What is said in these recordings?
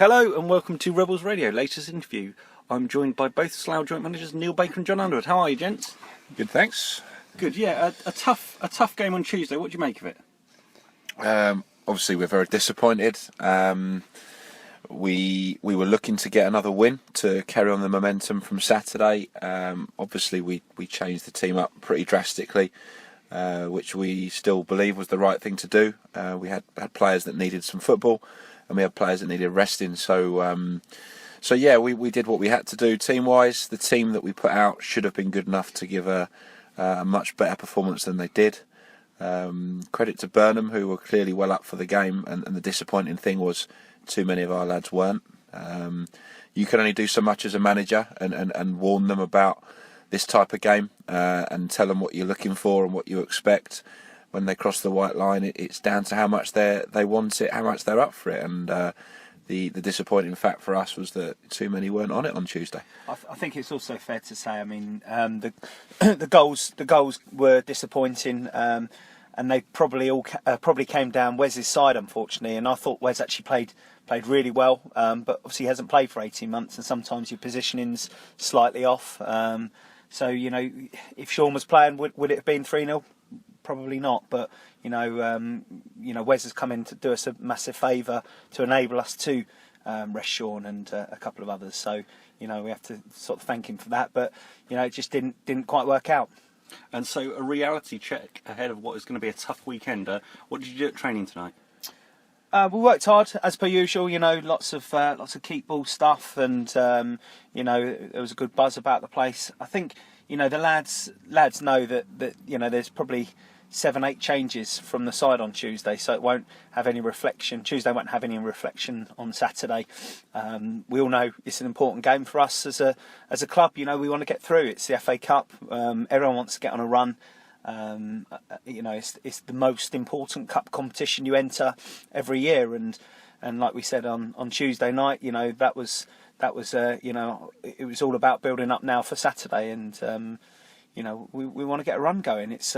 Hello and welcome to Rebels Radio, latest interview. I'm joined by both Slough joint managers, Neil Baker and John Underwood. How are you, gents? Good, thanks. Good, yeah. A tough game on Tuesday. What do you make of it? Obviously, we're very disappointed. We were looking to get another win to carry on the momentum from Saturday. Obviously, we changed the team up pretty drastically, which we still believe was the right thing to do. We had players that needed some football, and we had players that needed resting. So yeah, we did what we had to do team-wise. The team that we put out should have been good enough to give a much better performance than they did. Credit to Burnham, who were clearly well up for the game, and the disappointing thing was too many of our lads weren't. You can only do so much as a manager and warn them about this type of game and tell them what you're looking for and what you expect. When they cross the white line, it's down to how much they want it, how much they're up for it. And the disappointing fact for us was that too many weren't on it on Tuesday. I think it's also fair to say, I mean, the goals were disappointing, and they probably came down Wes's side, unfortunately. And I thought Wes actually played really well, but obviously he hasn't played for 18 months, and sometimes your positioning's slightly off. So if Sean was playing, would it have been 3-0? Probably not, but Wes has come in to do us a massive favour to enable us to rest Sean and a couple of others. So we have to sort of thank him for that. But it just didn't quite work out. And so a reality check ahead of what is going to be a tough weekend. What did you do at training tonight? We worked hard as per usual. Lots of keep ball stuff, and there was a good buzz about the place. I think the lads know that there's probably 7-8 changes from the side on Tuesday, so it won't have any reflection. Tuesday won't have any reflection on Saturday. We all know it's an important game for us as a club. We want to get through. It's the FA Cup. Everyone wants to get on a run. It's the most important cup competition you enter every year, and like we said on Tuesday night, that was it was all about building up now for Saturday, and we want to get a run going. It's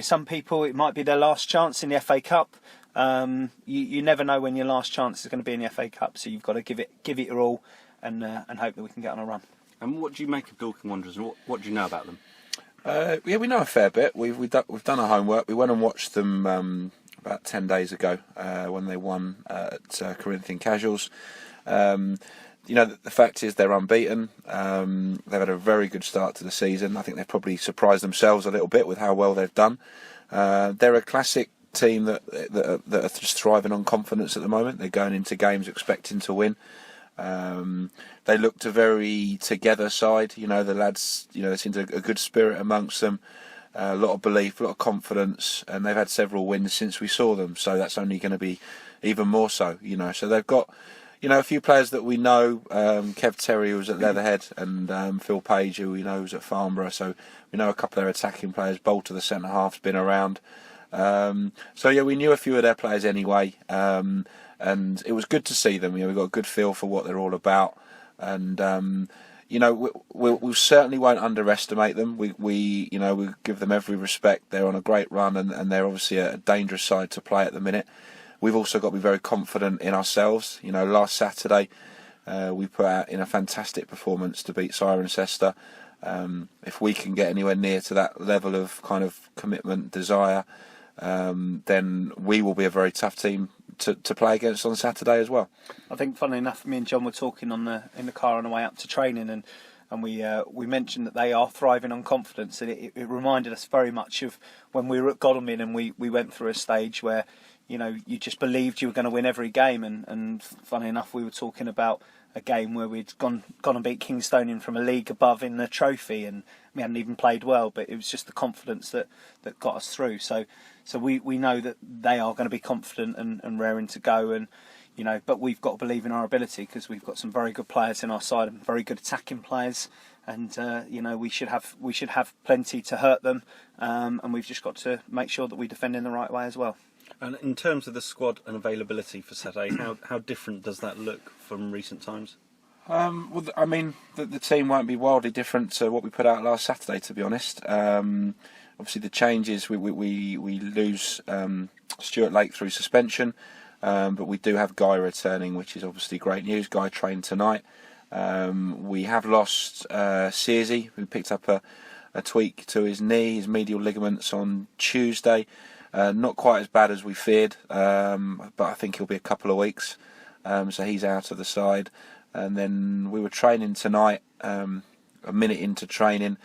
some people, it might be their last chance in the FA Cup. You never know when your last chance is going to be in the FA Cup, so you've got to give it your all, and hope that we can get on a run. And what do you make of Dorking Wanderers, and what do you know about them? Yeah, we know a fair bit. We've done our homework. We went and watched them about 10 days ago when they won at Corinthian Casuals. The fact is they're unbeaten. They've had a very good start to the season. I think they've probably surprised themselves a little bit with how well they've done. They're a classic team that are just thriving on confidence at the moment. They're going into games expecting to win. They looked a very together side. The lads, there seemed a good spirit amongst them, a lot of belief, a lot of confidence, and they've had several wins since we saw them. So that's only going to be even more so. So they've got a few players that we know. Kev Terry, who was at Leatherhead, and Phil Page, who we know was at Farnborough. So we know a couple of their attacking players. Bolter, the centre half's been around. So yeah, we knew a few of their players anyway. And it was good to see them. We got a good feel for what they're all about, and we certainly won't underestimate them. We give them every respect. They're on a great run, and they're obviously a dangerous side to play at the minute. We've also got to be very confident in ourselves. Last Saturday we put out in a fantastic performance to beat Cirencester. If we can get anywhere near to that level of kind of commitment, desire, then we will be a very tough team to play against on Saturday as well. I think, funnily enough, me and John were talking in the car on the way up to training, and we mentioned that they are thriving on confidence, and it reminded us very much of when we were at Godalming, and we went through a stage where you just believed you were going to win every game, and funnily enough, we were talking about a game where we'd gone and beat Kingstonian from a league above in the trophy, and we hadn't even played well, but it was just the confidence that got us through. So we know that they are going to be confident and raring to go, and but we've got to believe in our ability, because we've got some very good players in our side and very good attacking players, and we should have plenty to hurt them, and we've just got to make sure that we defend in the right way as well. And in terms of the squad and availability for Saturday, how different does that look from recent times? The team won't be wildly different to what we put out last Saturday, to be honest. Obviously, the changes, we lose Stuart Lake through suspension. but we do have Guy returning, which is obviously great news. Guy trained tonight. We have lost Searsy, who picked up a tweak to his knee, his medial ligaments on Tuesday. Not quite as bad as we feared, but I think he'll be a couple of weeks. So he's out of the side. And then we were training tonight. A minute into training,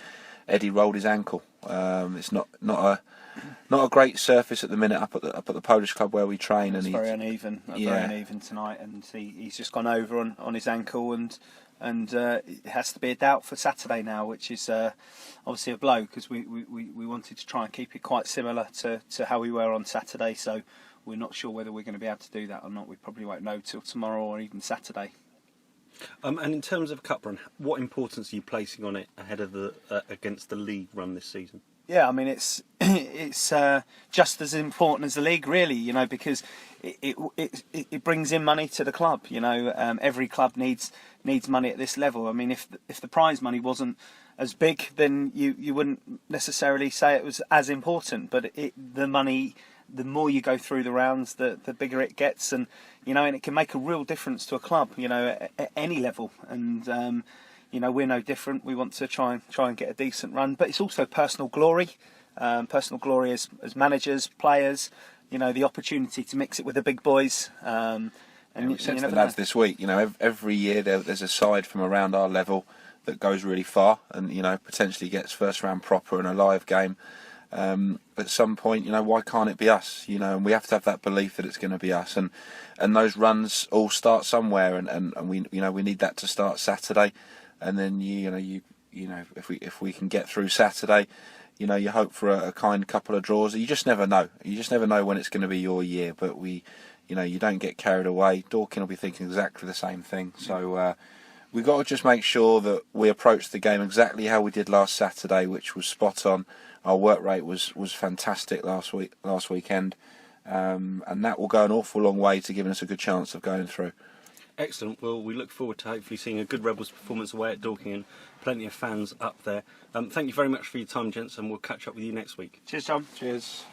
Eddie rolled his ankle. It's not a great surface at the minute up at the Polish club where we train. It's and very uneven. Very uneven tonight, and he's just gone over on his ankle, and it has to be a doubt for Saturday now, which is obviously a blow, because we wanted to try and keep it quite similar to how we were on Saturday. So we're not sure whether we're going to be able to do that or not. We probably won't know till tomorrow or even Saturday. And in terms of cup run, what importance are you placing on it ahead of the against the league run this season? Yeah, I mean it's just as important as the league, really. You know, because it brings in money to the club. You know, every club needs money at this level. I mean, if the prize money wasn't as big, then you wouldn't necessarily say it was as important. But the money, the more you go through the rounds, the bigger it gets, and it can make a real difference to a club, at any level. And we're no different. We want to try and get a decent run, but it's also personal glory as managers, players. The opportunity to mix it with the big boys. And we said to the lads this week, every year there's a side from around our level that goes really far, and potentially gets first round proper in a live game. At some point, why can't it be us? And we have to have that belief that it's going to be us, and those runs all start somewhere, and we need that to start Saturday, and then if we can get through Saturday, you hope for a kind couple of draws. You just never know. You just never know when it's going to be your year, but you don't get carried away. Dorking will be thinking exactly the same thing. So we've got to just make sure that we approach the game exactly how we did last Saturday, which was spot on. Our work rate was fantastic last weekend, and that will go an awful long way to giving us a good chance of going through. Excellent. Well, we look forward to hopefully seeing a good Rebels performance away at Dorking and plenty of fans up there. Thank you very much for your time, gents, and we'll catch up with you next week. Cheers, John. Cheers.